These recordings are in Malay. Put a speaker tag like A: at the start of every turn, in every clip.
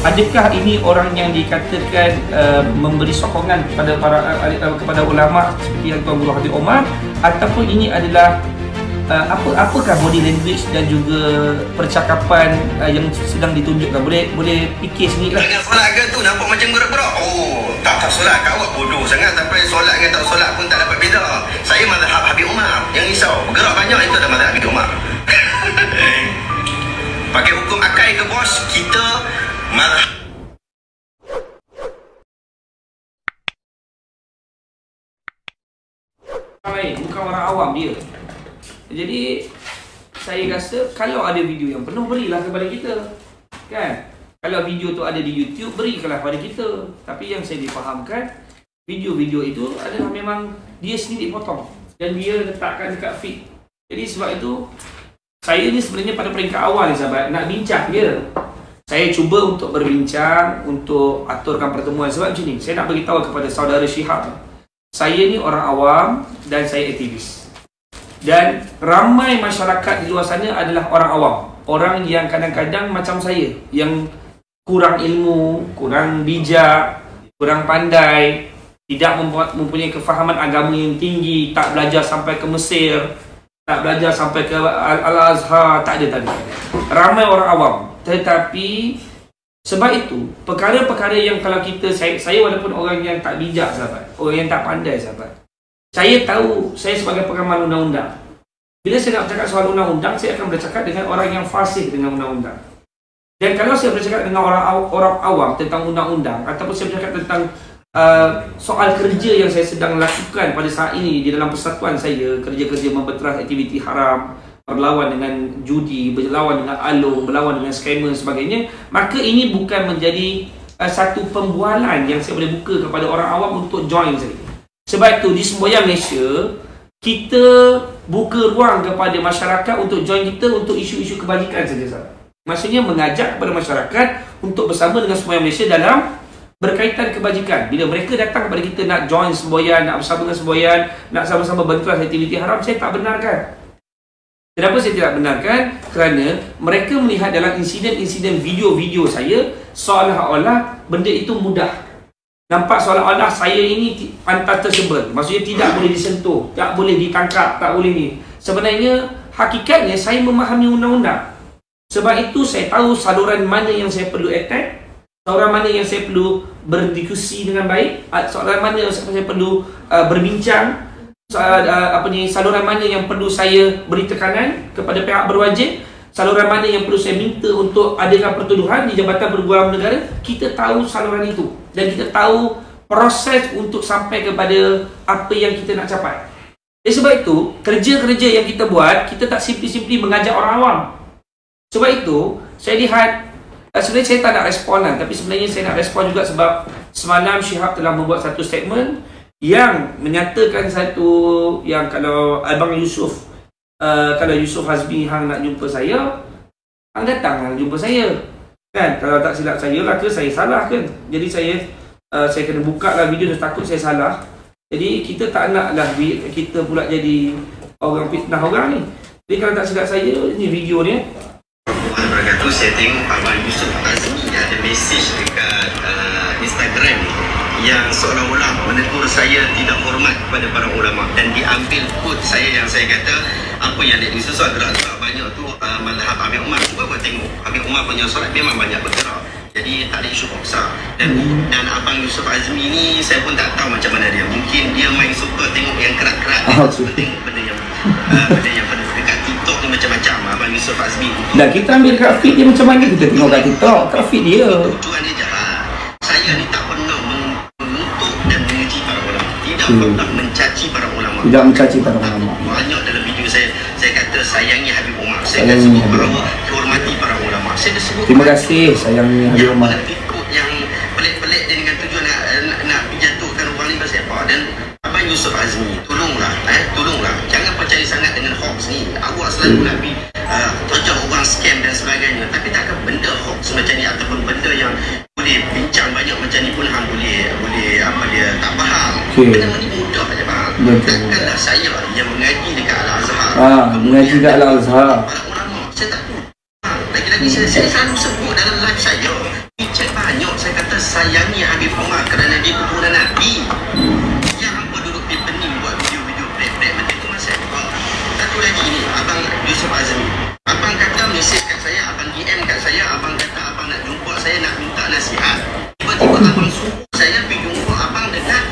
A: adakah ini orang yang dikatakan memberi sokongan kepada ulama seperti yang Tuan Guru Habib Omar, ataupun ini adalah apakah body language dan juga percakapan yang sedang ditunjukkan? Boleh fikir sendiri lah.
B: Dengan solat ke tu nampak macam gerak-gerak. Oh, tak solat. Kau bodoh sangat sampai solat dengan tak solat pun tak dapat beza. Saya mazhab Habib Umar. Yang risau, bergerak banyak itu adalah mazhab Habib Umar. Pakai hukum akai ke bos, kita mazhab.
A: Bukan orang awam dia. Jadi saya rasa kalau ada video yang penuh, berilah kepada kita, kan? Kalau video tu ada di YouTube, berikanlah kepada kita. Tapi yang saya difahamkan, video-video itu adalah memang dia sendiri potong dan dia letakkan dekat feed. Jadi sebab itu saya ni sebenarnya pada peringkat awal ni sahabat, nak bincang dia. Saya cuba untuk berbincang, untuk aturkan pertemuan. Sebab macam ni, saya nak beritahu kepada saudara Syihab, saya ni orang awam dan saya aktivis. Dan ramai masyarakat di luar sana adalah orang awam. Orang yang kadang-kadang macam saya, yang kurang ilmu, kurang bijak, kurang pandai, tidak mempunyai kefahaman agama yang tinggi, tak belajar sampai ke Mesir, tak belajar sampai ke Al-Azhar, tak ada. Ramai orang awam. Tetapi sebab itu, perkara-perkara yang kalau kita, saya walaupun orang yang tak bijak sahabat, orang yang tak pandai sahabat, saya tahu, saya sebagai pengamal undang-undang, bila saya nak bercakap soal undang-undang, saya akan bercakap dengan orang yang fasih dengan undang-undang. Dan kalau saya bercakap dengan orang awam tentang undang-undang, ataupun saya bercakap tentang soal kerja yang saya sedang lakukan pada saat ini di dalam persatuan saya, kerja-kerja membenteras aktiviti haram, berlawan dengan judi, berlawan dengan alung, berlawan dengan scammer dan sebagainya, maka ini bukan menjadi satu pembualan yang saya boleh buka kepada orang awam untuk join saya. Sebab itu di semboyan Malaysia, kita buka ruang kepada masyarakat untuk join kita untuk isu-isu kebajikan saja. Maksudnya mengajak kepada masyarakat untuk bersama dengan semboyan Malaysia dalam berkaitan kebajikan. Bila mereka datang kepada kita nak join semboyan, nak bersama dengan semboyan, nak sama-sama benteras aktiviti haram, saya tak benarkan. Kenapa saya tidak benarkan? Kerana mereka melihat dalam insiden-insiden video-video saya seolah-olah benda itu mudah. Nampak seolah-olah saya ini untouchable. Maksudnya tidak boleh disentuh, tak boleh ditangkap, tak boleh ni. Sebenarnya hakikatnya saya memahami undang-undang. Sebab itu saya tahu saluran mana yang saya perlu attack, saluran mana yang saya perlu berdiskusi dengan baik, saluran mana yang saya perlu berbincang, saluran mana yang perlu saya beri tekanan kepada pihak berwajib, saluran mana yang perlu saya minta untuk adakan pertuduhan di Jabatan Perguruan Negara. Kita tahu saluran itu dan kita tahu proses untuk sampai kepada apa yang kita nak capai. Sebab itu, kerja-kerja yang kita buat, kita tak simply mengajak orang awam. Sebab itu, saya lihat, sebenarnya saya tak nak respon lah, tapi sebenarnya saya nak respon juga sebab semalam Syihab telah membuat satu statement yang menyatakan satu, yang kalau Abang Yusuf, kalau Yusuf Hazmi hang nak jumpa saya, hang datang hang jumpa saya, kan? Kalau tak silap saya lah ke saya salah kan? Jadi saya kena buka lah video dan takut saya salah. Jadi kita tak nak lah kita pula jadi orang fitnah orang ni. Jadi kalau tak silap saya, ni video ni.
B: Berkata saya tengok Abang Yusuf Hazmi ada mesej dekat Instagram yang seolah-olah menegur saya tidak hormat kepada para ulama, dan diambil quote saya yang saya kata apa yang dia susah gerak-gerak banyak tu mazhab Habib Umar. Cuba kau tengok Habib Umar punya solat memang banyak bergerak, jadi tak ada isu paksa. Dan Abang Yusuf Hazmi ni saya pun tak tahu macam mana dia, mungkin dia main suka tengok yang kerak-kerak, dia suka tengok benda yang dekat TikTok ni macam-macam Abang Yusuf Hazmi.
A: Dan kita ambil kat feed dia macam mana kita tengok kat TikTok, kat feed dia.
B: Tujuan dia jahat. Saya ni tak pernah mengutuk dan mengeji para ulama, tidak pernah mencaci para ulama.
A: Tidak mencaci para ulama.
B: Banyak dalam video saya kata sayangi Habib Umar, saya dah sebut bahawa hormati para ulama. Saya dah sebut
A: terima kasih sayangi Habib Umar.
B: Yang pelik-pelik dia dengan tujuan nak jatuhkan orang ni pasal apa. Dan Abang Yusuf Hazmi, tolonglah jangan percaya sangat dengan hoax ni. Awak selalu nak terjah orang scam dan sebagainya, tapi takkan benda hoax macam ni ataupun benda yang boleh bincang banyak macam ni pun hang boleh apa dia tak faham. Benda ni mudah aja bang. Takkanlah saya yang mengaji dekat Al-Azhar,
A: mengaji dekat Al-Azhar,
B: para ulama, saya tak tahu. Lagi-lagi saya selalu sebut dalam live saya, chat sayangi Habib Umar kerana dia keturunan Nabi. Yang hampa duduk di pening buat video-video brek-brek macam tu masa. Satu lagi ni, Abang Yusuf Azmi. Abang kata mesej kat saya, abang DM kat saya, abang kata abang nak jumpa saya, nak minta nasihat. Tiba-tiba abang suruh saya pergi jumpa abang dekat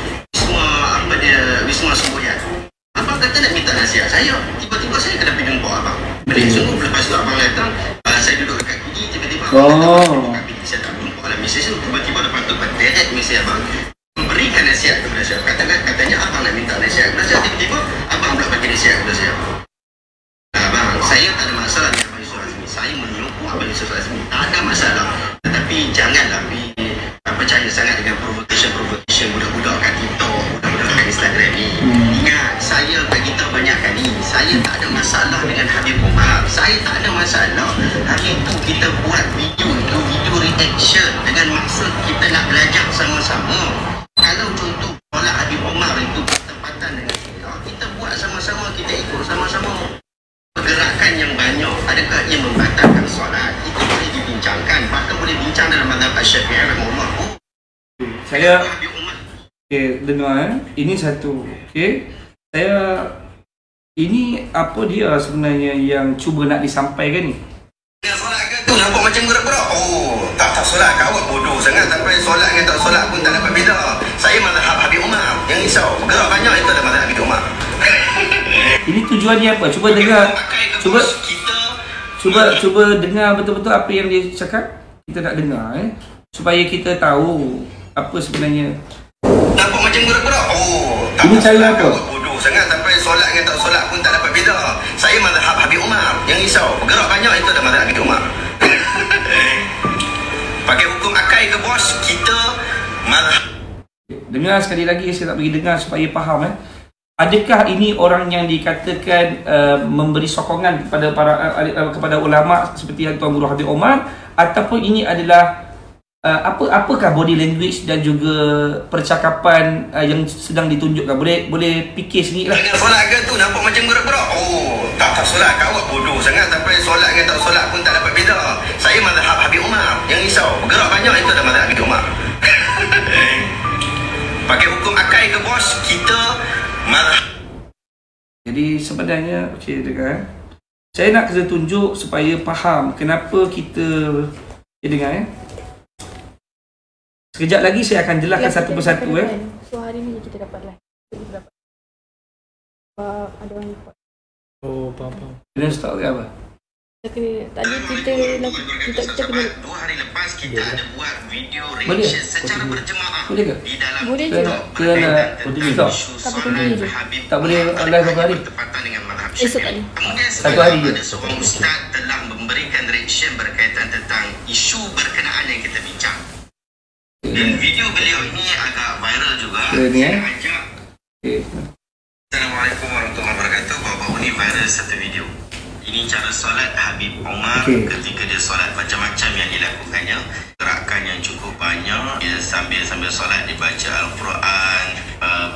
B: Wisma Semboyan. Abang kata nak minta nasihat saya. Tiba-tiba saya kena pergi jumpa abang. Pelik sungguh. Lepas tu abang datang, saya duduk dekat gigi, tiba-tiba abang kata kat gigi, saya tak jumpa dalam mesej tu. Tiba-tiba lepas tu direct mesej abang memberikan nasihat kepada saya. Katanya abang nak minta nasihat kepada saya. Tiba-tiba abang pula bagi nasihat kepada saya. Abang, saya tak ada masalah dengan Abang Yusuf Azmi. Saya menyokong Abang Yusuf Azmi. Tak ada masalah. Tetapi janganlah percaya sangat dengan provocation budak-budak kat TikTok, budak-budak kat Instagram ni. Ingat, saya bagi tahu banyak kali, saya tak ada masalah dengan Habib Umar. Saya tak ada masalah. Hari tu kita buat video itu, video reaction dengan maksud kita nak belajar sama-sama. Kalau contoh solat Habib Umar itu bertepatan dengan kita buat sama-sama, kita ikut sama-sama. Pergerakan yang banyak, adakah ia membatalkan solat? Itu boleh dibincangkan, bahkan boleh bincang dalam mazhab Syafi'i rahimahullah.
A: Saya dengar ini satu. Saya ini apa dia sebenarnya yang cuba nak disampaikan ni?
B: Yang solat ke tu nampak macam gerak-gerak. Tak solat kat awak bodoh sangat sampai solat dengan tak solat pun tak dapat beza. Saya mazhab Habib Umar. Yang risau, bergerak banyak itu adalah mazhab Habib Umar.
A: Ini tujuannya apa? Cuba dengar. Cuba dengar betul-betul apa yang dia cakap. Kita nak dengar supaya kita tahu apa sebenarnya.
B: Nampak macam gerak-gerak.
A: Ini cara apa?
B: Bodoh sangat sampai solat dengan tak solat pun tak dapat beza. Saya mazhab Habib Umar. Yang risau, bergerak banyak itu adalah mazhab Habib Umar. Pakai hukum akai ke bos? Kita mazhab.
A: Dengar sekali lagi, saya tak bagi dengar supaya faham. Adakah ini orang yang dikatakan memberi sokongan kepada ulama seperti yang Tuan Guru Habib Umar, ataupun ini adalah apakah body language dan juga percakapan yang sedang ditunjukkan? Boleh fikir sendiri lah.
B: Dengan solat ke tu nampak macam gerak-gerak. Tak solat kat awak bodoh sangat sampai solat dengan tak solat pun tak dapat beza. Saya mazhab Habib Umar. Yang risau, bergerak banyak itu adalah mazhab Habib Umar. Pakai hukum akai ke bos? Kita mazhab.
A: Jadi sebenarnya dengar. Saya nak kena tunjuk supaya faham kenapa kita dengar Sekejap lagi saya akan jelaskan satu persatu
C: So hari ni kita dapat live. Ada orang report.
A: Faham. Kena stop ke apa?
C: Tadi kita kena
B: 2 hari lepas kita ada buat video reaction secara berjemaah.
A: Boleh ke?
B: Di dalam
C: boleh je.
A: Kena stop.
C: Tapi continue je.
A: Tak boleh live berapa hari?
C: Esok kali.
A: Satu hari je.
B: Seorang ustaz telah memberikan reaction berkaitan tentang isu berkenaan yang kita bincang. Dan video beliau ini agak viral juga. Saya ajak. Assalamualaikum warahmatullahi wabarakatuh. Baru-baru ni viral satu video. Ini cara solat Habib Umar ketika dia solat, macam-macam yang dilakukannya. Gerakan yang cukup banyak. Dia sambil solat dia baca Al-Quran.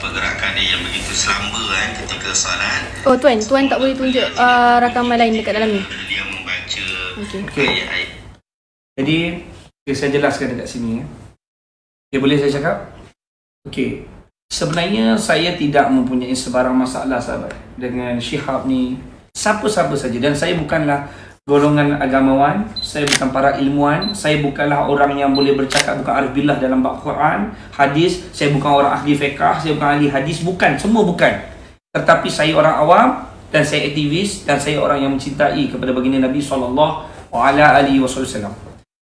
B: Pergerakan dia yang begitu selamba ketika solat.
C: Tuan tak boleh tunjuk rakaman lain dekat dalam ni.
B: Dia membaca
A: ayat-ayat. Jadi saya jelaskan dekat sini. Boleh saya cakap? Sebenarnya saya tidak mempunyai sebarang masalah sahabat dengan Syihab ni. Siapa-siapa saja. Dan saya bukanlah golongan agamawan. Saya bukan para ilmuwan. Saya bukanlah orang yang boleh bercakap, bukan arif billah dalam bab Quran, hadis. Saya bukan orang ahli fiqh. Saya bukan ahli hadis. Bukan. Semua bukan. Tetapi saya orang awam. Dan saya aktivis. Dan saya orang yang mencintai kepada baginda Nabi SAW.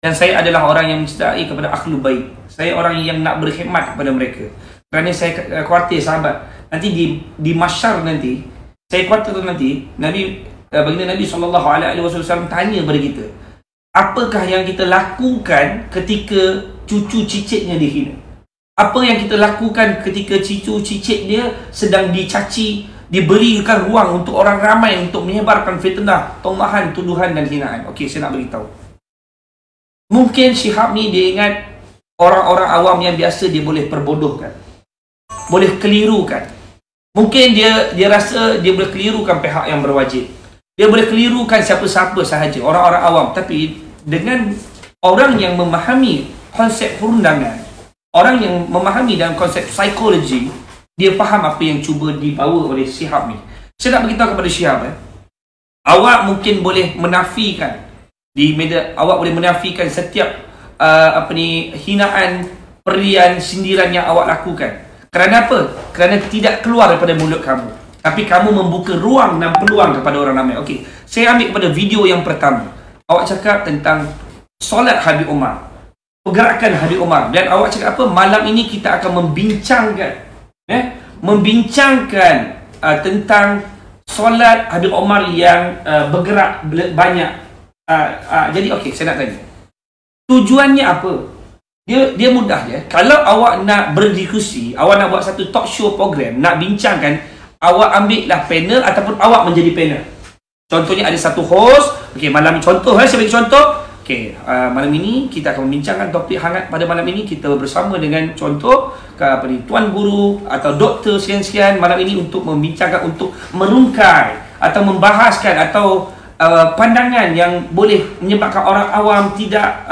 A: Dan saya adalah orang yang mencintai kepada Ahlul Bait. Saya orang yang nak berkhidmat kepada mereka. Kerana saya khawatir sahabat, nanti di mahsyar nanti, saya khawatir nanti baginda Nabi SAW tanya kepada kita, apakah yang kita lakukan ketika cucu cicitnya dihina? Apa yang kita lakukan ketika cucu cicit dia sedang dicaci, diberikan ruang untuk orang ramai untuk menyebarkan fitnah, tomahan, tuduhan dan hinaan. Saya nak beritahu. Mungkin Syihab ni dia ingat orang-orang awam yang biasa dia boleh perbodohkan, boleh kelirukan. Mungkin dia rasa dia boleh kelirukan pihak yang berwajib. Dia boleh kelirukan siapa-siapa sahaja, orang-orang awam. Tapi dengan orang yang memahami konsep perundangan, orang yang memahami dalam konsep psikologi, dia faham apa yang cuba dibawa oleh Shihab ni. Saya nak beritahu kepada Shihab, awak mungkin boleh menafikan di media, awak boleh menafikan setiap hinaan, perian, sindiran yang awak lakukan. Kerana apa? Kerana tidak keluar daripada mulut kamu, tapi kamu membuka ruang dan peluang kepada orang ramai. Okey, saya ambil kepada video yang pertama. Awak cakap tentang solat Habib Omar, pergerakan Habib Omar, dan awak cakap apa? Malam ini kita akan membincangkan tentang solat Habib Omar yang bergerak banyak. Jadi okey, saya nak tanya, tujuannya apa? Dia mudah je. Kalau awak nak berdiskusi, awak nak buat satu talk show program, nak bincangkan, awak ambillah panel ataupun awak menjadi panel. Contohnya ada satu host. Okey, malam ni contoh, saya bagi contoh. Okey, malam ini kita akan membincangkan topik hangat pada malam ini. Kita bersama dengan contoh tuan guru atau doktor sekian-sekian malam ini untuk membincangkan, untuk merungkai atau membahaskan atau pandangan yang boleh menyebabkan orang awam tidak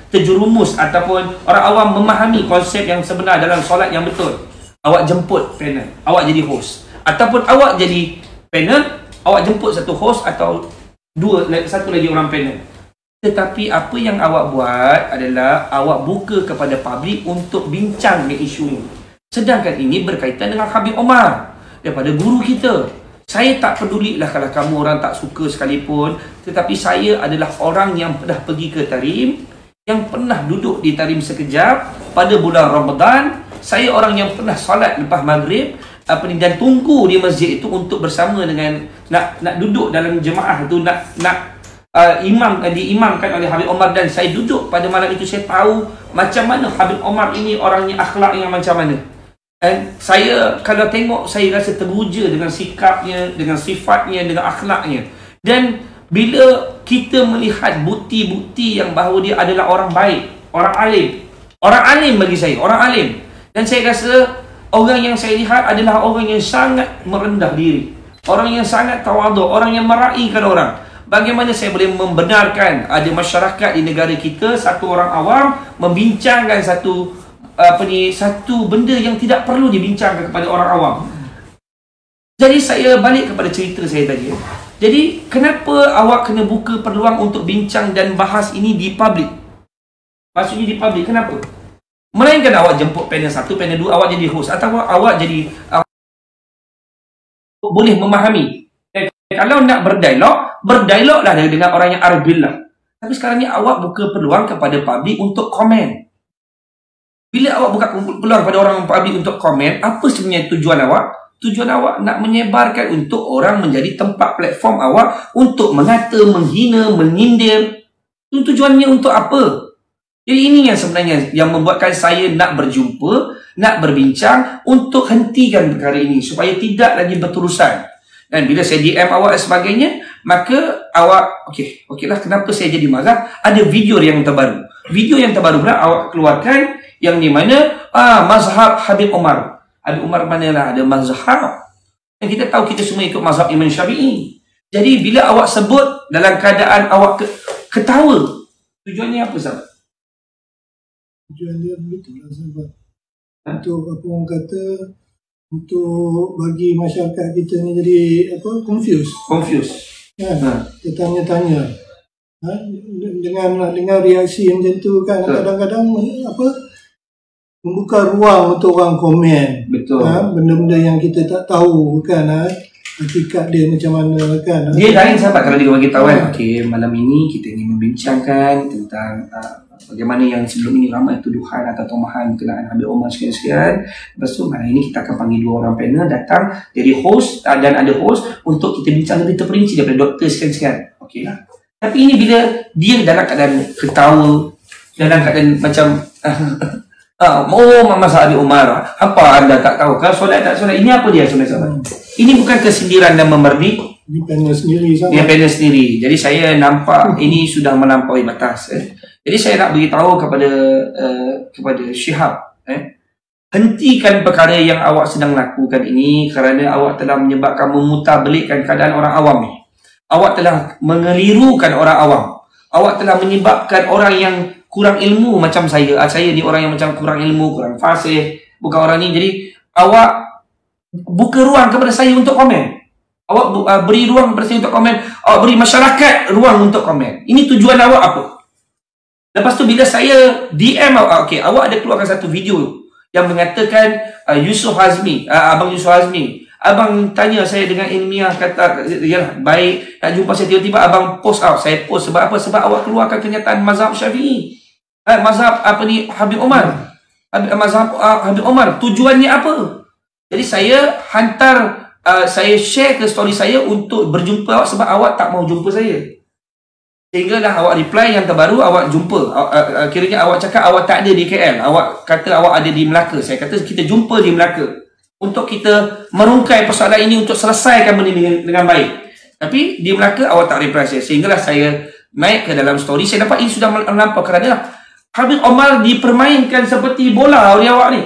A: terjerumus ataupun orang awam memahami konsep yang sebenar dalam solat yang betul. Awak jemput panel, awak jadi host, ataupun awak jadi panel, awak jemput satu host atau satu lagi orang panel. Tetapi apa yang awak buat adalah awak buka kepada publik untuk bincang dengan isu ini. Sedangkan ini berkaitan dengan Habib Omar daripada guru kita. Saya tak pedulilah kalau kamu orang tak suka sekalipun, tetapi saya adalah orang yang pernah pergi ke Tarim, yang pernah duduk di Tarim sekejap pada bulan Ramadan. Saya orang yang pernah solat lepas maghrib dan tunggu di masjid itu untuk bersama dengan nak duduk dalam jemaah tu, diimamkan oleh Habib Omar, dan saya duduk pada malam itu. Saya tahu macam mana Habib Omar ini orangnya, akhlak yang macam mana. Dan saya kalau tengok, saya rasa teruja dengan sikapnya, dengan sifatnya, dengan akhlaknya. Dan bila kita melihat bukti-bukti yang bahawa dia adalah orang baik, orang alim bagi saya, orang alim. Dan saya rasa orang yang saya lihat adalah orang yang sangat merendah diri, orang yang sangat tawaduk, orang yang meraihkan orang. Bagaimana saya boleh membenarkan ada masyarakat di negara kita, satu orang awam membincangkan satu benda yang tidak perlu dibincangkan kepada orang awam. Jadi saya balik kepada cerita saya tadi. Jadi kenapa awak kena buka peluang untuk bincang dan bahas ini di publik? Maksudnya di publik, kenapa? Melainkan awak jemput panel 1, panel 2, awak jadi host, atau awak jadi boleh memahami. Kalau nak berdialoglah dengan orang yang arifillah. Tapi sekarang ni awak buka peluang kepada publik untuk komen. Bila awak buka peluang kepada orang publik untuk komen, apa sebenarnya tujuan awak? Tujuan awak nak menyebarkan untuk orang menjadi tempat platform awak untuk mengata, menghina, menyindir. Tujuannya untuk apa? Jadi ini yang sebenarnya yang membuatkan saya nak berjumpa, nak berbincang untuk hentikan perkara ini supaya tidak lagi berterusan. Dan bila saya DM awak dan sebagainya, maka awak, okeylah, kenapa saya jadi marah? Ada video yang terbaru. Video yang terbaru pula awak keluarkan yang di mana mazhab Habib Omar. Habib Omar manalah ada mazhab. Dan kita tahu kita semua ikut mazhab Imam Syafi'i. Jadi bila awak sebut dalam keadaan awak ketawa, tujuannya apa sahabat?
D: Tujuan dia begitulah sahabat. Untuk apa orang kata, untuk bagi masyarakat kita ni jadi confused. Dia tanya-tanya. Dengan reaksi yang macam tu kan, kadang-kadang membuka ruang untuk orang komen.
A: Betul.
D: Benda-benda yang kita tak tahu kan, hakikat dia macam mana kan.
A: Dia lain sahabat kalau dia bagi tahu kan, okey, malam ini kita ingin membincangkan tentang bagaimana yang sebelum ini ramai tuduhan atau tomahan berkenaan Habib Omar sekian-sekian. Lepas tu malam ini kita akan panggil 2 orang panel datang jadi host, dan ada host untuk kita bincang lebih terperinci daripada doktor sekian-sekian. Okeylah. Tapi ini bila dia dalam keadaan ketawa, dalam keadaan macam masa Habib Omar, apa anda tak tahu? Kalau solat tak solat, ini apa dia sebenarnya? Ini bukan kesindiran dan memerdi.
D: Dia panel sendiri.
A: Dia panel sendiri. Jadi saya nampak ini sudah melampaui batas. Jadi saya nak beritahu kepada Shihab, hentikan perkara yang awak sedang lakukan ini kerana awak telah menyebabkan memutarbelikkan keadaan orang awam ni. Awak telah mengelirukan orang awam. Awak telah menyebabkan orang yang kurang ilmu macam saya. Saya ni orang yang macam kurang ilmu, kurang fasih, bukan orang ni. Jadi awak buka ruang kepada saya untuk komen. Awak beri ruang kepada saya untuk komen. Awak beri masyarakat ruang untuk komen. Ini tujuan awak apa? Lepas tu bila saya DM awak, okey, awak ada keluarkan satu video yang mengatakan Yusuf Hazmi, Abang Yusuf Hazmi, abang tanya saya dengan ilmiah, kata ya baik nak jumpa saya, tiba-tiba abang post out. Saya post sebab apa? Sebab awak keluarkan kenyataan mazhab Syafi'i, mazhab Habib Omar, mazhab Habib Omar. Tujuannya apa? Jadi saya hantar, saya share ke story saya untuk berjumpa awak sebab awak tak mau jumpa saya. Sehinggalah awak reply yang terbaru, awak jumpa. Kiranya awak cakap awak tak ada di KL. Awak kata awak ada di Melaka. Saya kata kita jumpa di Melaka untuk kita merungkai persoalan ini, untuk selesaikan benda ini dengan baik. Tapi di Melaka awak tak reply saya. Sehinggalah saya naik ke dalam story. Saya dapat ini sudah melampau kerana Habib Omar dipermainkan seperti bola oleh awak ni.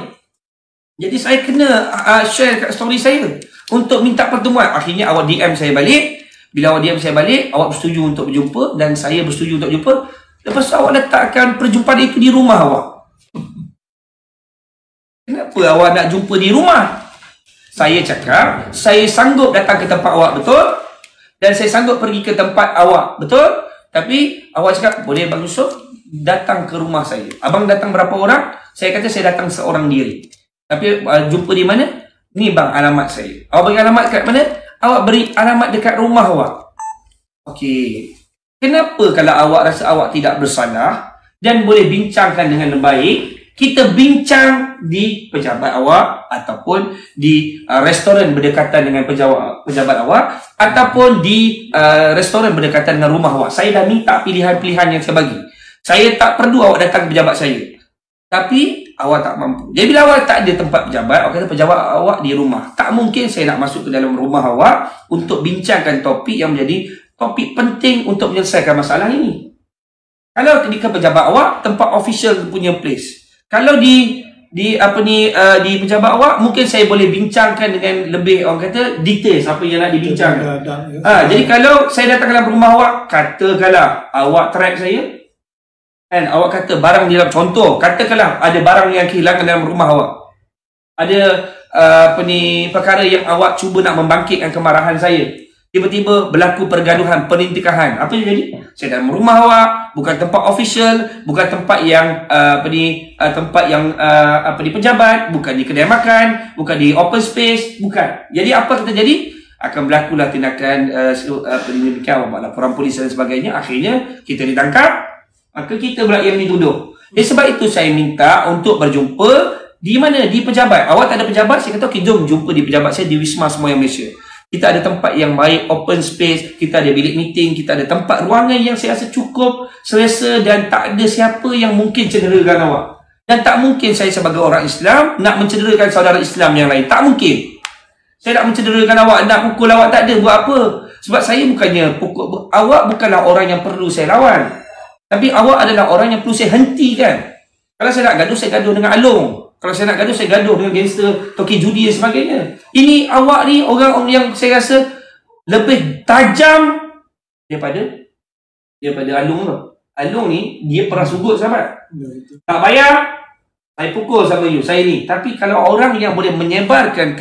A: Jadi saya kena share kat story saya untuk minta pertemuan. Akhirnya awak DM saya balik. Bila awak DM saya balik, awak bersetuju untuk berjumpa dan saya bersetuju untuk jumpa. Lepas tu awak letakkan perjumpaan itu di rumah awak. Kenapa awak nak jumpa di rumah? Saya cakap, saya sanggup datang ke tempat awak, betul? Dan saya sanggup pergi ke tempat awak, betul? Tapi awak cakap, boleh Bang Yusuf datang ke rumah saya. Abang datang berapa orang? Saya kata saya datang seorang diri. Tapi jumpa di mana? Ni bang alamat saya. Awak bagi alamat kat mana? Awak beri alamat dekat rumah awak. Okey. Kenapa kalau awak rasa awak tidak bersalah dan boleh bincangkan dengan baik, kita bincang di pejabat awak ataupun di restoran berdekatan dengan pejabat awak ataupun di restoran berdekatan dengan rumah awak. Saya dah minta pilihan-pilihan yang saya bagi. Saya tak perlu awak datang ke pejabat saya. Tapi awak tak mampu. Jadi bila awak tak ada tempat pejabat, awak kata pejabat awak di rumah. Tak mungkin saya nak masuk ke dalam rumah awak untuk bincangkan topik yang menjadi topik penting untuk menyelesaikan masalah ini. Kalau di pejabat awak, tempat official punya place. Kalau di pejabat awak, mungkin saya boleh bincangkan dengan lebih, orang kata, details apa yang nak dibincangkan. Jadi kalau saya datang dalam rumah awak, katakanlah awak track saya, kan, awak kata barang di dalam, contoh, katakanlah ada barang yang kehilangan dalam rumah awak. Ada perkara yang awak cuba nak membangkitkan kemarahan saya. Tiba-tiba berlaku pergaduhan, perintikahan. Apa yang jadi? Saya dalam rumah awak, bukan tempat official, bukan tempat yang pejabat, bukan di kedai makan, bukan di open space, bukan. Jadi apa kata jadi? Akan berlakulah tindakan laporan polis dan sebagainya. Akhirnya kita ditangkap. Maka kita pula yang dituduh. Jadi sebab itu saya minta untuk berjumpa di mana? Di pejabat. Awak tak ada pejabat, saya kata okey, jom jumpa di pejabat saya di Wisma Semoyang Malaysia. Kita ada tempat yang baik, open space, kita ada bilik meeting, kita ada tempat ruangan yang saya rasa cukup, selesa dan tak ada siapa yang mungkin cederakan awak. Dan tak mungkin saya sebagai orang Islam nak mencederakan saudara Islam yang lain. Tak mungkin. Saya nak mencederakan awak, nak pukul awak, tak ada. Buat apa? Sebab saya bukannya pukul awak, bukanlah orang yang perlu saya lawan. Tapi awak adalah orang yang perlu saya hentikan. Kalau saya nak gaduh, saya gaduh dengan Along. Kalau saya nak gaduh, saya gaduh dengan gangster, toki judi dan sebagainya. Ini awak ni orang yang saya rasa lebih tajam daripada Along tu. Along ni, dia pernah sungguh sahabat. Tak bayar, saya pukul sama you, saya ni. Tapi kalau orang yang boleh menyebarkan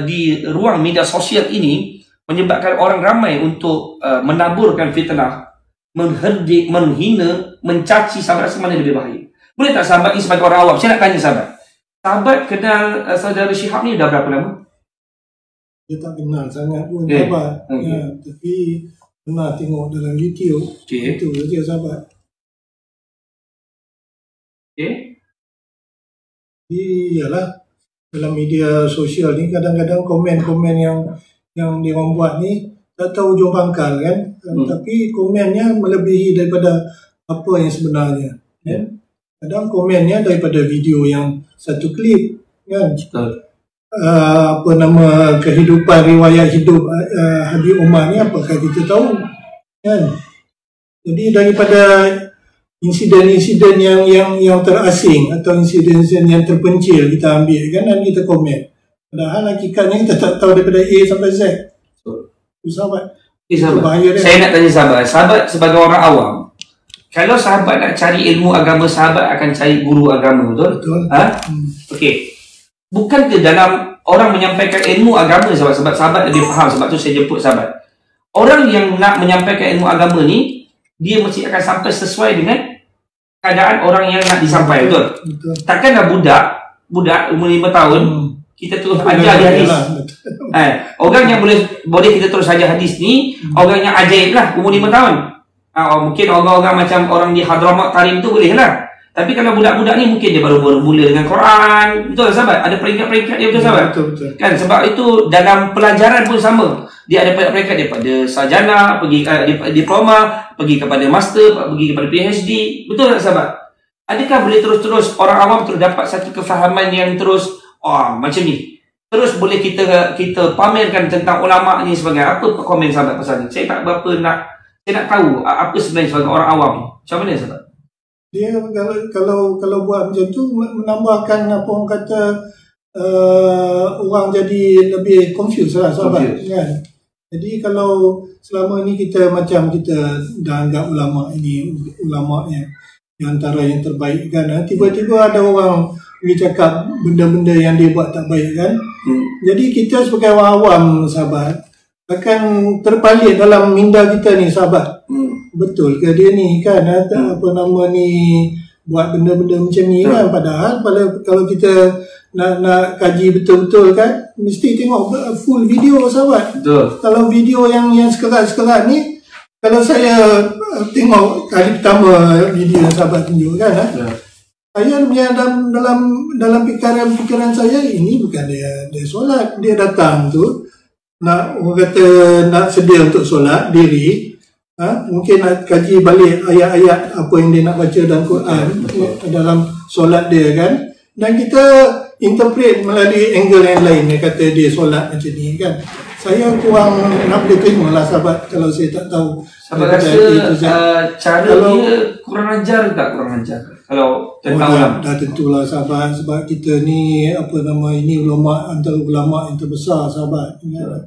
A: di ruang media sosial ini, menyebabkan orang ramai untuk menaburkan fitnah, mengherdik, menghina, mencaci sahabat, rasa mana lebih bahaya? Boleh tak sahabat ni sebagai orang awam? Saya nak tanya sahabat. Sahabat kenal saudara Syihab ni dah berapa lama?
D: Dia tak kenal sangat pun sahabat. Tapi pernah tengok dalam YouTube. Itu saja sahabat. Iyalah, dalam media sosial ni kadang-kadang komen-komen yang dia orang buat ni tak tahu ujung pangkal kan. Tapi komennya melebihi daripada apa yang sebenarnya kan. Kadang komennya daripada video yang satu klip kan. Kehidupan riwayat hidup Habib Omar ni apakah kita tahu kan. Jadi daripada insiden-insiden yang terasing atau insiden yang terpencil kita ambil kan, dan kita komen. Padahal hakikatnya kita tak tahu daripada A sampai Z. Sahabat.
A: Saya nak tanya sahabat sebagai orang awam, Kalau sahabat nak cari ilmu agama, sahabat akan cari guru agama, betul?
D: Betul.
A: Okey. Bukan ke dalam orang menyampaikan ilmu agama sebab sahabat lebih faham, sebab tu saya jemput sahabat. Orang yang nak menyampaikan ilmu agama ni, dia mesti akan sampai sesuai dengan keadaan orang yang nak disampaikan, betul?
D: Betul.
A: Takkanlah budak umur 5 tahun kita terus ajar dia hadis. Orang yang boleh kita terus ajar hadis ni, orang yang ajaib lah umur 5 tahun. Mungkin orang-orang macam orang di Hadramaut Karim tu boleh lah. Tapi kalau budak-budak ni mungkin dia baru mula dengan Quran. Betul sahabat? Ada peringkat-peringkat dia, betul sahabat?
D: Betul.
A: Kan sebab itu dalam pelajaran pun sama. Dia ada peringkat daripada sarjana, pergi diploma, pergi kepada master, pergi kepada PhD. Betul tak sahabat? Adakah boleh terus-terus orang awam terus dapat satu kefahaman yang terus macam ni? Terus boleh kita pamerkan tentang ulama ni sebagai apa komen sahabat pasal ni? Saya tak berapa saya nak tahu apa sebenarnya sebagai orang awam ni. Macam mana sahabat?
D: Dia kalau buat macam tu menambahkan apa orang kata orang jadi lebih confused lah sahabat kan. Jadi kalau selama ni kita dah anggap ulama ini ulama yang antara yang terbaik kan, tiba-tiba ada orang pergi cakap benda-benda yang dia buat tak baik kan. Jadi kita sebagai orang awam sahabat akan terpalit dalam minda kita ni sahabat. Betul ke dia ni kan apa nama ni buat benda-benda macam ni kan, padahal kalau kita nak kaji betul-betul kan mesti tengok full video sahabat. Betul. Kalau video yang sekerat-sekerat ni, kalau saya tengok kali pertama video yang sahabat tunjuk kan saya punya dalam fikiran saya ini bukan dia solat, dia datang tu nak orang kata nak sedia untuk solat diri, mungkin nak kaji balik ayat-ayat apa yang dia nak baca dalam Quran dalam solat dia kan, dan kita interpret melalui angle yang lain. Dia kata dia solat macam ni kan, saya kurang nak boleh terima lah sahabat kalau saya tak tahu.
A: Sahabat rasa cara dia kurang ajar tak kurang ajar kalau tentang ulama?
D: Dah tentulah sahabat, sebab kita ni ini ulama antara ulama yang terbesar sahabat kan?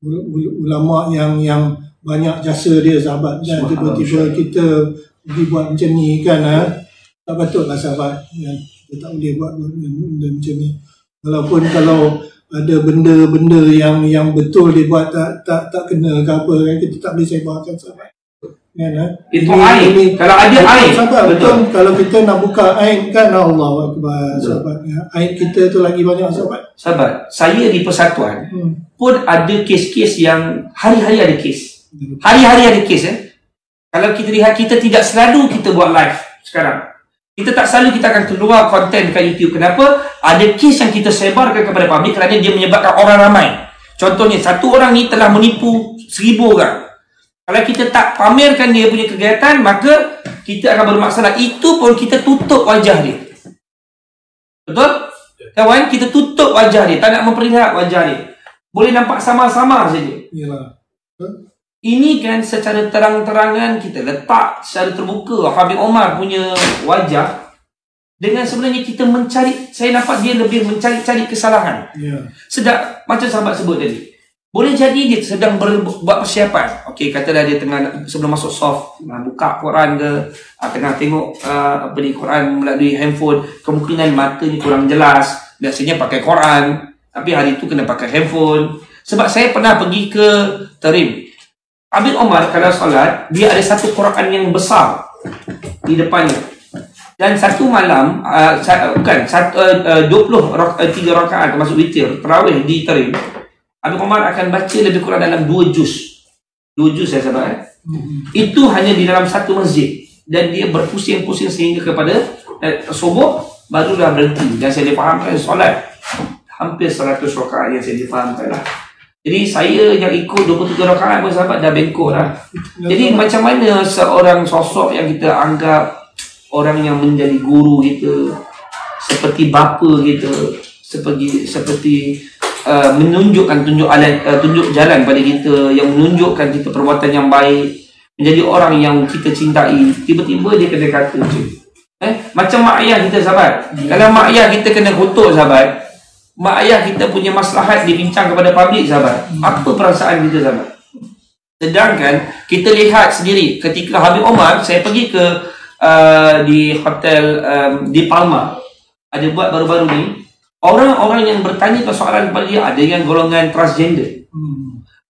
D: Ulama yang banyak jasa dia sahabat kan, tiba-tiba kita pergi buat macam ni kan, tak patut lah sahabat kan? Kita tak boleh buat benda macam ni, walaupun kalau ada benda-benda yang betul dia buat tak kena ke apa kan, kita tak boleh sebarkan sahabat kan.
A: Itu aib. Kalau ada aib
D: sahabat, betul. Kalau kita nak buka aib kan, Allahu Akbar sahabat, aib kita tu lagi banyak sahabat.
A: Sahabat, saya di persatuan pun ada kes-kes yang hari-hari ada kes. Hari-hari ada kes Kalau kita lihat, kita tidak selalu kita buat live sekarang. Kita tak selalu kita akan keluar konten dekat YouTube. Kenapa? Ada kes yang kita sebarkan kepada publik kerana dia menyebabkan orang ramai. Contohnya, satu orang ni telah menipu 1000 orang. Kalau kita tak pamerkan dia punya kegiatan, maka kita akan bermasalah. Itu pun kita tutup wajah dia. Betul? Kawan, kita tutup wajah dia, tak nak memperlihat wajah dia. Boleh nampak sama-sama saja.
D: Yalah.
A: Ini kan secara terang-terangan kita letak secara terbuka Habib Omar punya wajah, dengan sebenarnya kita mencari, saya nampak dia lebih mencari-cari kesalahan. Sedap macam sahabat sebut tadi. Boleh jadi dia sedang buat persiapan. Okey, katalah dia tengah sebelum masuk soft buka Quran ke, tengah tengok Quran melalui handphone, kemungkinan mata ni kurang jelas. Biasanya pakai Quran, tapi hari tu kena pakai handphone. Sebab saya pernah pergi ke Terim. Habib Omar kalau solat, dia ada satu Quran yang besar di depannya. Dan satu malam, 3 rakaat termasuk witir, tarawih di Terim, Habib Omar akan baca lebih kurang dalam 2 juz. 2 juz saya sabar. Itu hanya di dalam satu masjid. Dan dia berpusing-pusing sehingga kepada subuh, barulah berhenti. Dan saya difahamkan solat hampir 100 rakaat yang saya difahamkan lah. Jadi saya yang ikut 23 rakaat pun sahabat dah bengkok lah. Jadi macam mana seorang sosok yang kita anggap orang yang menjadi guru kita, seperti bapa kita, seperti menunjukkan tunjuk jalan pada kita, yang menunjukkan kita perbuatan yang baik, menjadi orang yang kita cintai, tiba-tiba dia kena kata macam mak ayah kita sahabat. Kalau mak ayah kita kena kutuk sahabat, mak ayah kita punya maslahat dibincang kepada publik sahabat, apa perasaan kita sahabat? Sedangkan kita lihat sendiri ketika Habib Omar, saya pergi ke di hotel di Palma, ada buat baru-baru ni, orang-orang yang bertanya soalan kepada dia, ada yang golongan transgender,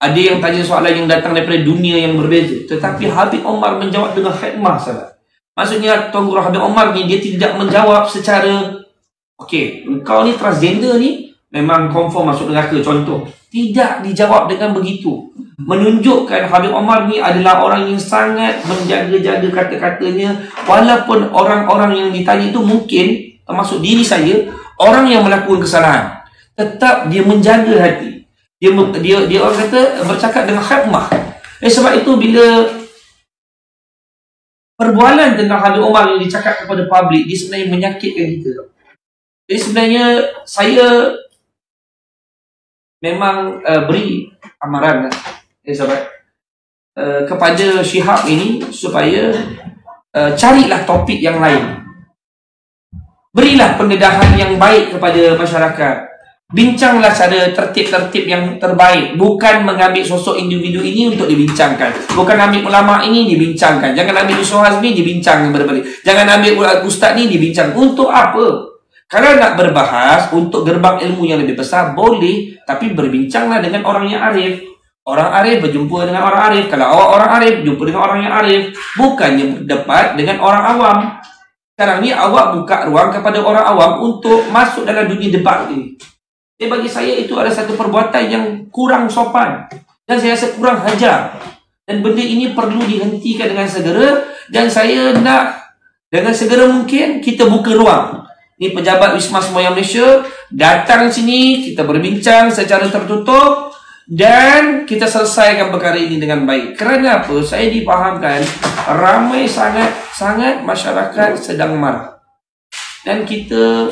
A: ada yang tanya soalan yang datang daripada dunia yang berbeza, tetapi Habib Omar menjawab dengan khidmah, sahabat. Maksudnya Tuan Guru Habib Omar ni, dia tidak menjawab secara okey, engkau ni transgender ni memang confirm masuk neraka, contoh. Tidak dijawab dengan begitu. Menunjukkan Habib Omar ni adalah orang yang sangat menjaga-jaga kata-katanya, walaupun orang-orang yang ditanya itu mungkin termasuk diri saya, orang yang melakukan kesalahan, tetap dia menjaga hati. Dia orang kata bercakap dengan hikmah. Sebab itu bila perbualan tentang Habib Omar yang dicakap kepada publik, dia sebenarnya menyakitkan kita. Jadi sebenarnya saya memang beri amaran sahabat kepada Syihab ini supaya carilah topik yang lain. Berilah pendedahan yang baik kepada masyarakat. Bincanglah cara tertib-tertib yang terbaik. Bukan mengambil sosok individu ini untuk dibincangkan. Bukan ambil ulama ini dibincangkan. Jangan ambil Yusuf Hazmi dibincang berbalik. Jangan ambil ustaz ni dibincang. Untuk apa? Kalau nak berbahas untuk gerbang ilmu yang lebih besar, boleh. Tapi berbincanglah dengan orang yang arif. Orang arif berjumpa dengan orang arif. Kalau awak orang arif, jumpa dengan orang yang arif. Bukannya berdebat dengan orang awam. Sekarang ni awak buka ruang kepada orang awam untuk masuk dalam dunia debat ini. Jadi bagi saya itu adalah satu perbuatan yang kurang sopan. Dan saya rasa kurang hajar. Dan benda ini perlu dihentikan dengan segera. Dan saya nak dengan segera mungkin kita buka ruang. Ni pejabat Wisma Semboyan Malaysia datang sini, kita berbincang secara tertutup dan kita selesaikan perkara ini dengan baik. Kerana apa? Saya difahamkan ramai sangat masyarakat sedang marah. Dan kita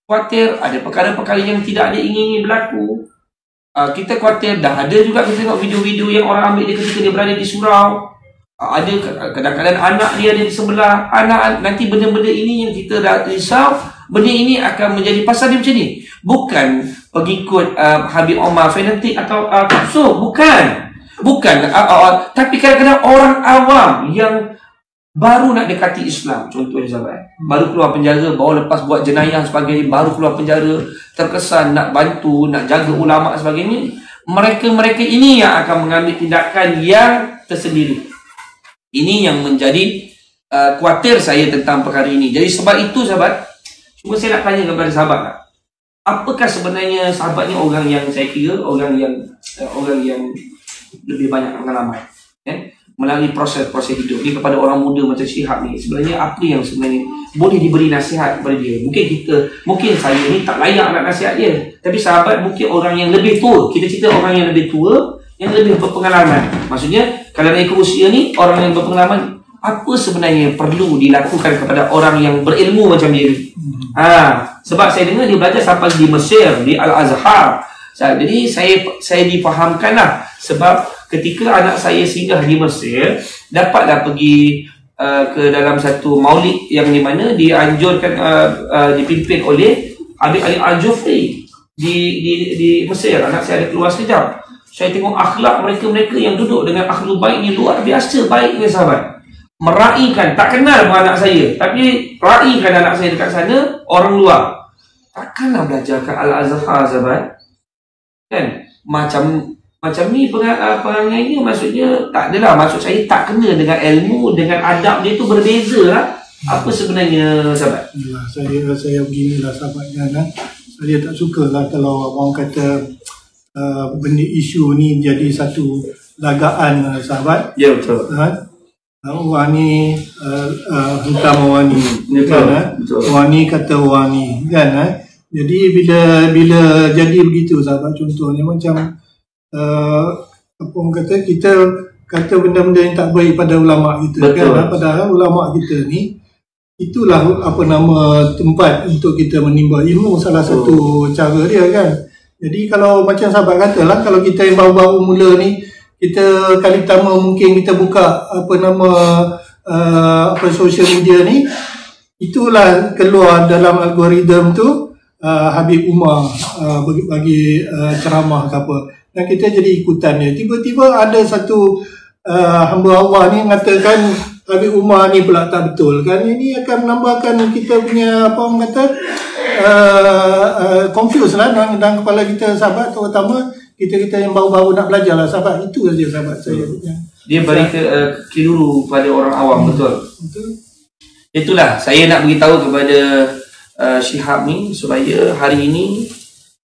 A: khawatir ada perkara-perkara yang tidak ada ingin berlaku. Kita khawatir, dah ada juga kita tengok video-video yang orang ambil dia ketika dia berada di surau. Ada kadang-kadang anak dia ada di sebelah. Anak nanti benda-benda ini yang kita dah risau. Benda ini akan menjadi pasal dia macam ni. Bukan pengikut Habib Omar fanatik atau so, bukan. Tapi kadang-kadang orang awam yang baru nak dekati Islam, contohnya sahabat, baru keluar penjara, baru lepas buat jenayah sebagainya, baru keluar penjara, terkesan nak bantu, nak jaga ulama sebagainya. Mereka-mereka ini yang akan mengambil tindakan yang tersendiri. Ini yang menjadi khawatir saya tentang perkara ini. Jadi sebab itu sahabat, cuma saya nak tanya kepada sahabat lah, apakah sebenarnya sahabat ni orang yang saya kira orang yang lebih banyak pengalaman melalui proses-proses hidup ni. Kepada orang muda macam Syihab ni, sebenarnya apa yang sebenarnya boleh diberi nasihat kepada dia? Mungkin saya ni tak layak nak nasihat dia, tapi sahabat mungkin orang yang lebih tua. Kita cerita orang yang lebih tua, yang lebih berpengalaman. Maksudnya kalau naik ke usia ni, orang yang berpengalaman, apa sebenarnya perlu dilakukan kepada orang yang berilmu macam dia ni? Sebab saya dengar dia belajar sampai di Mesir, di Al-Azhar. Jadi saya difahamkanlah, sebab ketika anak saya singgah di Mesir, dapatlah pergi ke dalam satu maulid yang di mana dianjurkan dipimpin oleh Habib Ali Al-Jufri di Mesir. Anak saya ada keluar sekejap. Saya tengok akhlak mereka yang duduk dengan akhlak baik ni luar biasa baiknya sahabat. Meraihkan, tak kenal pun anak saya, tapi raihkan anak saya dekat sana, orang luar. Takkanlah belajar kat Al-Azhar sahabat, kan? Macam ni perangainya, maksudnya tak adalah, maksud saya tak kena dengan ilmu, dengan adab dia tu berbeza lah. Apa sebenarnya sahabat?
D: Saya beginilah sahabat kan. Saya tak sukalah kalau orang kata benda isu ni jadi satu lagaan sahabat.
A: Ya betul.
D: Orang ni hentam orang ni, kan? Orang ni kata orang ni, kan? Jadi bila jadi begitu sahabat, contohnya macam apa orang kata, kita kata benda-benda yang tak baik pada ulama kita. Betul. Kan? Padahal ulama kita ni, itulah apa nama tempat untuk kita menimba ilmu, salah satu cara dia, kan. Jadi kalau macam sahabat katalah, kalau kita yang baru-baru mula ni, kita kali pertama mungkin kita buka apa nama social media ni, itulah keluar dalam algoritma tu Habib Umar bagi ceramah ke apa. dan kita jadi ikutannya. Tiba-tiba ada satu hamba Allah ni mengatakan Habib Umar ni pula tak betul kan. Ini akan menambahkan kita punya apa orang kata confuse lah dalam kepala kita sahabat, terutama kita yang baru-baru nak belajar lah sahabat. Itu saja sahabat saya.
A: Dia beri keliru pada orang awam. Betul. Itulah saya nak beritahu kepada Syihab ni supaya hari ini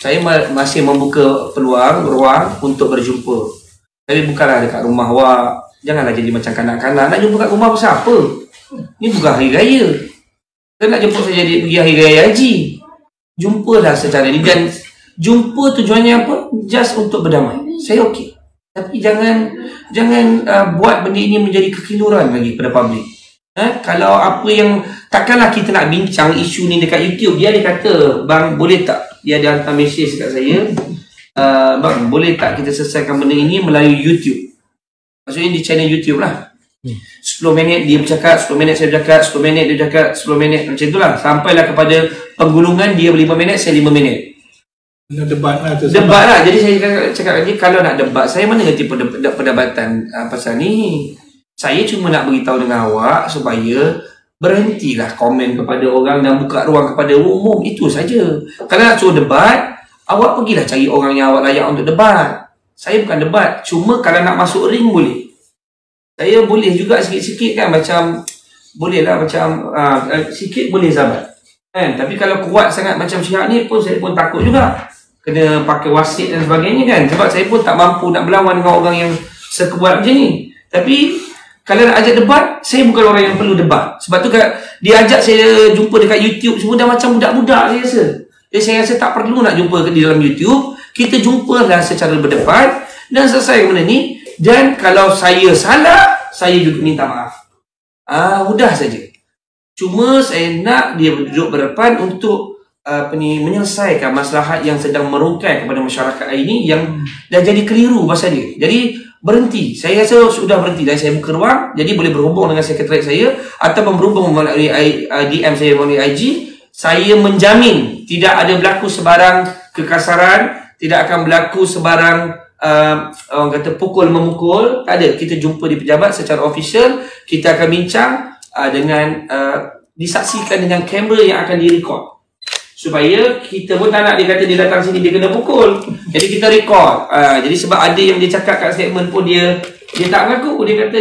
A: saya masih membuka ruang untuk berjumpa. Tapi bukanlah dekat rumah awak. Janganlah jadi macam kanak-kanak. Nak jumpa kat rumah pasal apa? Ni bukan hari raya. Kan nak jemput saya pergi hari raya haji. Jumpalah secara ni. Dan jumpa tujuannya apa? Just untuk berdamai. Saya okey. Tapi jangan buat benda ini menjadi kekeliruan lagi pada publik. Kalau apa yang takkanlah kita nak bincang isu ni dekat YouTube. Dia kata, bang boleh tak? Dia ada hantar mesej kat saya. Bang boleh tak kita selesaikan benda ini melalui YouTube? Maksudnya di channel YouTube lah. 10 minit dia bercakap, 10 minit saya bercakap, 10 minit dia bercakap, 10 minit macam itulah. Sampailah kepada penggulungan dia 5 minit, saya 5 minit.
D: Debat lah tu.
A: Debat lah. Jadi saya cakap lagi, kalau nak debat, saya mana ngerti perdebatan pasal ni. Saya cuma nak beritahu dengan awak supaya berhentilah komen kepada orang dan buka ruang kepada umum. Itu saja. Kalau nak suruh debat, awak pergilah cari orang yang awak layak untuk debat. Saya bukan debat. Cuma kalau nak masuk ring boleh. Saya boleh juga sikit-sikit kan. Macam boleh lah macam sikit boleh sahabat kan. Tapi kalau kuat sangat macam Syihab ni pun saya pun takut juga. Kena pakai wasit dan sebagainya kan. Sebab saya pun tak mampu nak berlawan dengan orang yang sekuat macam ni. Tapi kalau nak ajak debat, saya bukan orang yang perlu debat. Sebab tu dia ajak saya jumpa dekat YouTube semua dah macam budak-budak saya rasa. Jadi saya rasa tak perlu nak jumpa di dalam YouTube. Kita jumpalah secara berdebat dan selesai benda ni. Dan kalau saya salah, saya juga minta maaf. Mudah saja. Cuma saya nak dia duduk berdepan untuk menyelesaikan maslahat yang sedang merungkai kepada masyarakat hari ini yang dah jadi keliru pasal dia. Jadi berhenti. Saya rasa sudah berhenti dan saya buka ruang. Jadi boleh berhubung dengan sekretariat saya ataupun berhubung melalui DM saya melalui IG. Saya menjamin tidak ada berlaku sebarang kekasaran, tidak akan berlaku sebarang orang kata pukul-memukul. Tak ada. Kita jumpa di pejabat secara official. Kita akan bincang dengan disaksikan dengan kamera yang akan direkod. Supaya kita pun tak nak dia kata dia datang sini dia kena pukul. Jadi kita rekod. Jadi sebab ada yang dia cakap kat statement pun dia tak mengaku. Dia kata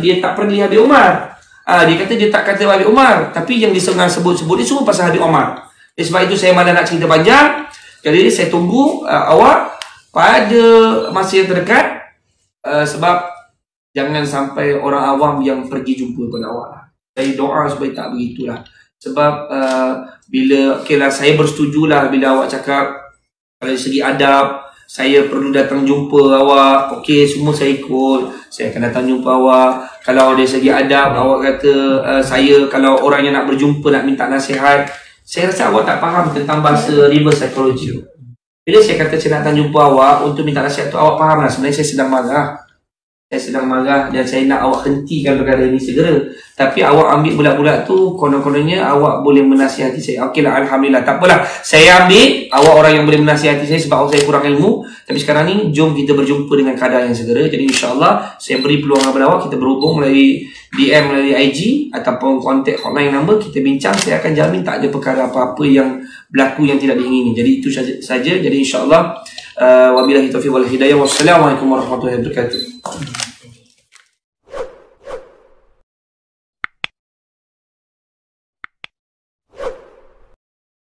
A: dia tak pernah lihat Habib Umar. Dia kata dia tak kata Habib Umar. Tapi yang disengang sebut-sebut dia semua pasal Habib Umar. Sebab itu saya malah nak cerita panjang. Jadi saya tunggu awak pada masa yang terdekat. Sebab jangan sampai orang awam yang pergi jumpa pada awak lah. Saya doa supaya tak begitulah. Sebab bila okeylah saya bersetujulah bila awak cakap kalau dari segi adab saya perlu datang jumpa awak. Okey, semua saya ikut. Saya akan datang jumpa awak. Kalau dari segi adab awak kata saya kalau orang yang nak berjumpa nak minta nasihat, saya rasa awak tak faham tentang bahasa reverse psychology. Bila saya kata saya nak datang jumpa awak untuk minta nasihat tu, awak faham lah sebenarnya saya sedang marah. Saya sedang marah dan saya nak awak hentikan perkara ini segera. Tapi awak ambil bulat-bulat tu, konon-kononnya awak boleh menasihati saya. Okeylah, alhamdulillah. Tak apalah. Saya ambil awak orang yang boleh menasihati saya sebab saya kurang ilmu. Tapi sekarang ni, jom kita berjumpa dengan keadaan yang segera. Jadi insyaAllah, saya beri peluang kepada awak. Kita berhubung melalui DM, melalui IG ataupun kontak hotline number. Kita bincang. Saya akan jamin tak ada perkara apa-apa yang berlaku yang tidak diingini. Jadi itu saja. Jadi insyaAllah, wabillahi taufiq wal hidayah. Wassalamualaikum warahmatullahi wabarakatuh.